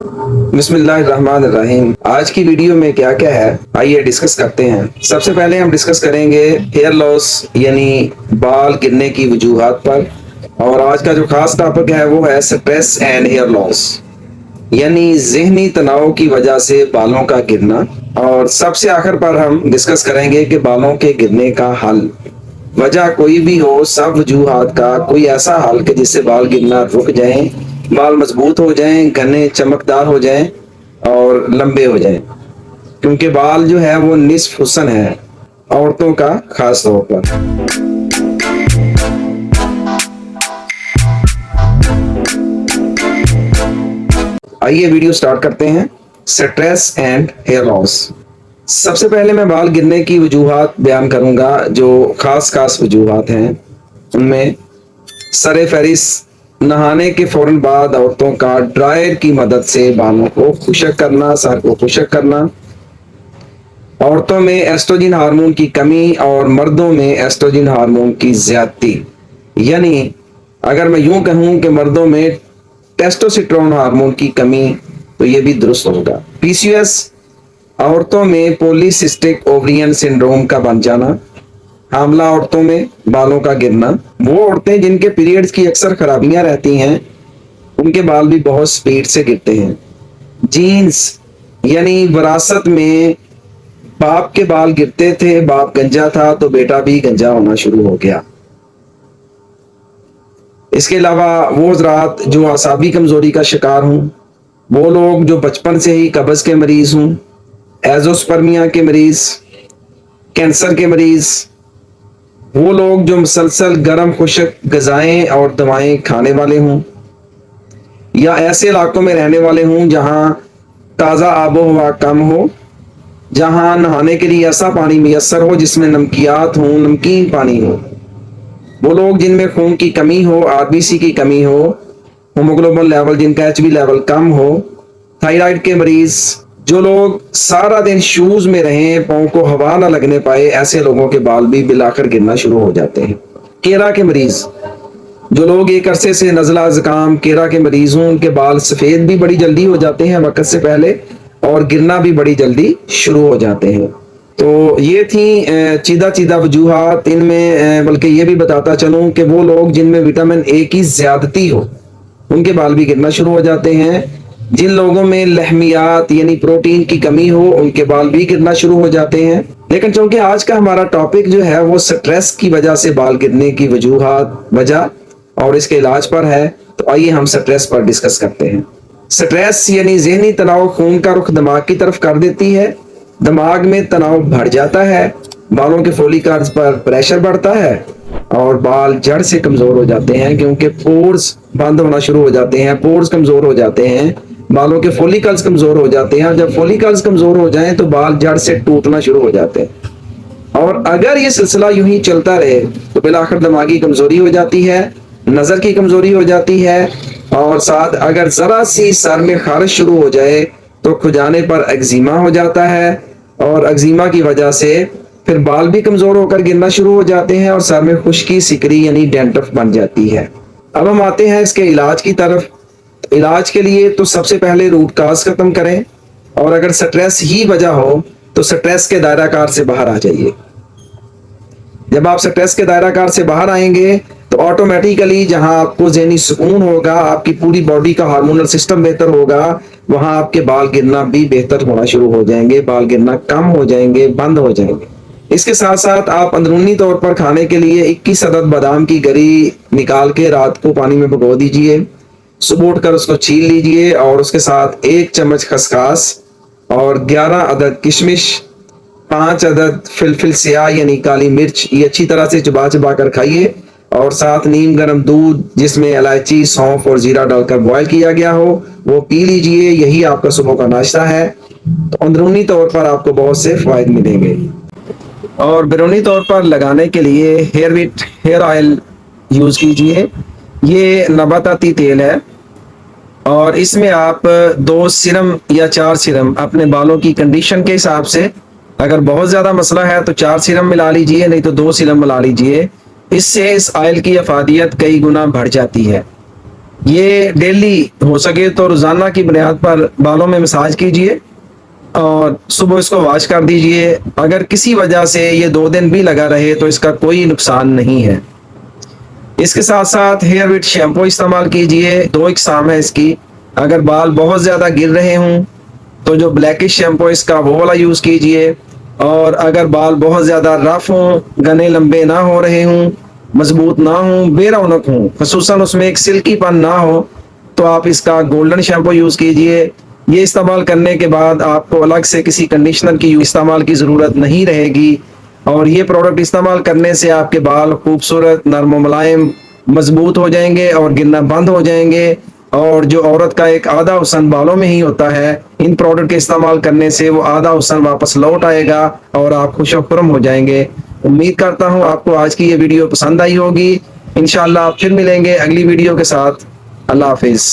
بسم اللہ الرحمن الرحیم۔ آج کی ویڈیو میں کیا کیا ہے آئیے ڈسکس کرتے ہیں۔ سب سے پہلے ہم ڈسکس کریں گے ہیئر لاس یعنی بال گرنے کی وجوہات پر، اور آج کا جو خاص ٹاپک ہے وہ ہے سٹریس اینڈ ہیئر لاس یعنی ذہنی تناؤ کی وجہ سے بالوں کا گرنا، اور سب سے آخر پر ہم ڈسکس کریں گے کہ بالوں کے گرنے کا حل۔ وجہ کوئی بھی ہو، سب وجوہات کا کوئی ایسا حل کہ جس سے بال گرنا رک جائیں، بال مضبوط ہو جائیں، گھنے چمکدار ہو جائیں اور لمبے ہو جائیں، کیونکہ بال جو ہے وہ نصف حسن ہے، عورتوں کا خاص طور پر۔ آئیے ویڈیو سٹارٹ کرتے ہیں۔ Stress and hair loss. سب سے پہلے میں بال گرنے کی وجوہات بیان کروں گا، جو خاص وجوہات ہیں۔ ان میں سر فہرست نہانے کے فوراً بعد عورتوں کا ڈرائر کی مدد سے بالوں کو خشک کرنا، سر کو خشک کرنا۔ عورتوں میں ایسٹروجن ہارمون کی کمی اور مردوں میں ایسٹروجن ہارمون کی زیادتی، یعنی اگر میں یوں کہوں کہ مردوں میں ٹیسٹوسٹیرون ہارمون کی کمی تو یہ بھی درست ہوگا۔ پی سی ایس، عورتوں میں پولیسسٹک اوورین سنڈروم کا بن جانا۔ حاملہ عورتوں میں بالوں کا گرنا۔ وہ عورتیں جن کے پیریڈز کی اکثر خرابیاں رہتی ہیں، ان کے بال بھی بہت سپیڈ سے گرتے ہیں۔ جینز یعنی وراثت میں باپ کے بال گرتے تھے، باپ گنجا تھا تو بیٹا بھی گنجا ہونا شروع ہو گیا۔ اس کے علاوہ وہ حضرات جو اعصابی کمزوری کا شکار ہوں، وہ لوگ جو بچپن سے ہی قبض کے مریض ہوں، ایزوسپرمیا کے مریض، کینسر کے مریض، وہ لوگ جو مسلسل گرم خشک غذائیں اور دوائیں کھانے والے ہوں، یا ایسے علاقوں میں رہنے والے ہوں جہاں تازہ آب و ہوا کم ہو، جہاں نہانے کے لیے ایسا پانی میسر ہو جس میں نمکیات ہوں، نمکین پانی ہو، وہ لوگ جن میں خون کی کمی ہو، آر بی سی کی کمی ہو، ہوموگلوبن لیول جن کا ایچ بی لیول کم ہو، تھائرائیڈ کے مریض، جو لوگ سارا دن شوز میں رہیں، پاؤں کو ہوا نہ لگنے پائے، ایسے لوگوں کے بال بھی بالآخر گرنا شروع ہو جاتے ہیں۔ کیرا کے مریض، جو لوگ ایک عرصے سے نزلہ زکام کیرا کے مریض ہوں، ان کے بال سفید بھی بڑی جلدی ہو جاتے ہیں وقت سے پہلے، اور گرنا بھی بڑی جلدی شروع ہو جاتے ہیں۔ تو یہ تھیں چیدہ وجوہات۔ ان میں بلکہ یہ بھی بتاتا چلوں کہ وہ لوگ جن میں وٹامن اے کی زیادتی ہو، ان کے بال بھی گرنا شروع ہو جاتے ہیں۔ جن لوگوں میں لحمیات یعنی پروٹین کی کمی ہو، ان کے بال بھی گرنا شروع ہو جاتے ہیں۔ لیکن چونکہ آج کا ہمارا ٹاپک جو ہے وہ سٹریس کی وجہ سے بال گرنے کی وجوہات، وجہ اور اس کے علاج پر ہے، تو آئیے ہم سٹریس پر ڈسکس کرتے ہیں۔ سٹریس یعنی ذہنی تناؤ خون کا رخ دماغ کی طرف کر دیتی ہے، دماغ میں تناؤ بڑھ جاتا ہے، بالوں کے فولیکلز پر پریشر بڑھتا ہے اور بال جڑ سے کمزور ہو جاتے ہیں، کیونکہ پورز بند ہونا شروع ہو جاتے ہیں، پورز کمزور ہو جاتے ہیں، بالوں کے فولیکلز کمزور ہو جاتے ہیں، اور جب فولیکلز کمزور ہو جائیں تو بال جڑ سے ٹوٹنا شروع ہو جاتے ہیں۔ اور اگر یہ سلسلہ یوں ہی چلتا رہے تو بالآخر دماغی کمزوری ہو جاتی ہے، نظر کی کمزوری ہو جاتی ہے، اور ساتھ اگر ذرا سی سر میں خارش شروع ہو جائے تو کھجانے پر ایگزیما ہو جاتا ہے، اور ایگزیما کی وجہ سے پھر بال بھی کمزور ہو کر گرنا شروع ہو جاتے ہیں، اور سر میں خشکی سکری یعنی ڈینڈرف بن جاتی ہے۔ اب ہم آتے ہیں اس کے علاج کی طرف۔ علاج کے لیے تو سب سے پہلے روٹ کاز ختم کریں، اور اگر سٹریس ہی وجہ ہو تو سٹریس کے دائرہ کار سے باہر آ جائیے۔ جب آپ سٹریس کے دائرہ کار سے باہر آئیں گے تو آٹومیٹیکلی جہاں آپ کو ذہنی سکون ہوگا، آپ کی پوری باڈی کا ہارمونل سسٹم بہتر ہوگا، وہاں آپ کے بال گرنا بھی بہتر ہونا شروع ہو جائیں گے، بال گرنا کم ہو جائیں گے، بند ہو جائیں گے۔ اس کے ساتھ ساتھ آپ اندرونی طور پر کھانے کے لیے 21 عدد بادام کی گری نکال کے رات کو پانی میں بھگو دیجئے، صبح اٹھ کر اس کو چھیل لیجئے، اور اس کے ساتھ 1 چمچ خسخاس اور 11 عدد کشمش، 5 عدد فلفل سیاہ یعنی کالی مرچ، یہ اچھی طرح سے چبا کر کھائیے، اور ساتھ نیم گرم دودھ جس میں الائچی، سونف اور زیرہ ڈال کر بوائل کیا گیا ہو وہ پی لیجئے۔ یہی آپ کا صبح کا ناشتہ ہے۔ تو اندرونی طور پر آپ کو بہت سے فوائد ملیں گے، اور بیرونی طور پر لگانے کے لیے hair wet hair oil use کیجئے۔ یہ نباتاتی تیل ہے، اور اس میں آپ 2 سرم یا 4 سرم اپنے بالوں کی کنڈیشن کے حساب سے، اگر بہت زیادہ مسئلہ ہے تو 4 سرم ملا لیجئے، نہیں تو 2 سرم ملا لیجئے۔ اس سے اس آئل کی افادیت کئی گنا بڑھ جاتی ہے۔ یہ ڈیلی ہو سکے تو روزانہ کی بنیاد پر بالوں میں مساج کیجئے اور صبح اس کو واش کر دیجئے. اگر کسی وجہ سے یہ 2 دن بھی لگا رہے تو اس کا کوئی نقصان نہیں ہے. اس کے ساتھ ساتھ ہیئر ویٹ شیمپو استعمال کیجئے. 2 اقسام ہے اس کی. اگر بال بہت زیادہ گر رہے ہوں تو جو بلیکش شیمپو اس کا وہ والا یوز کیجئے. اور اگر بال بہت زیادہ رف ہوں، گھنے لمبے نہ ہو رہے ہوں، مضبوط نہ ہوں، بے رونق ہوں، خصوصاً اس میں ایک سلکی پن نہ ہو، تو آپ اس کا گولڈن شیمپو یوز کیجئے. یہ استعمال کرنے کے بعد آپ کو الگ سے کسی کنڈیشنر کی استعمال کی ضرورت نہیں رہے گی. اور یہ پروڈکٹ استعمال کرنے سے آپ کے بال خوبصورت، نرم و ملائم، مضبوط ہو جائیں گے اور گرنا بند ہو جائیں گے. اور جو عورت کا ایک آدھا حسن بالوں میں ہی ہوتا ہے، ان پروڈکٹ کے استعمال کرنے سے وہ آدھا حسن واپس لوٹ آئے گا اور آپ خوش و خرم ہو جائیں گے. امید کرتا ہوں آپ کو آج کی یہ ویڈیو پسند آئی ہوگی. انشاءاللہ آپ پھر ملیں گے اگلی ویڈیو کے ساتھ. اللہ حافظ.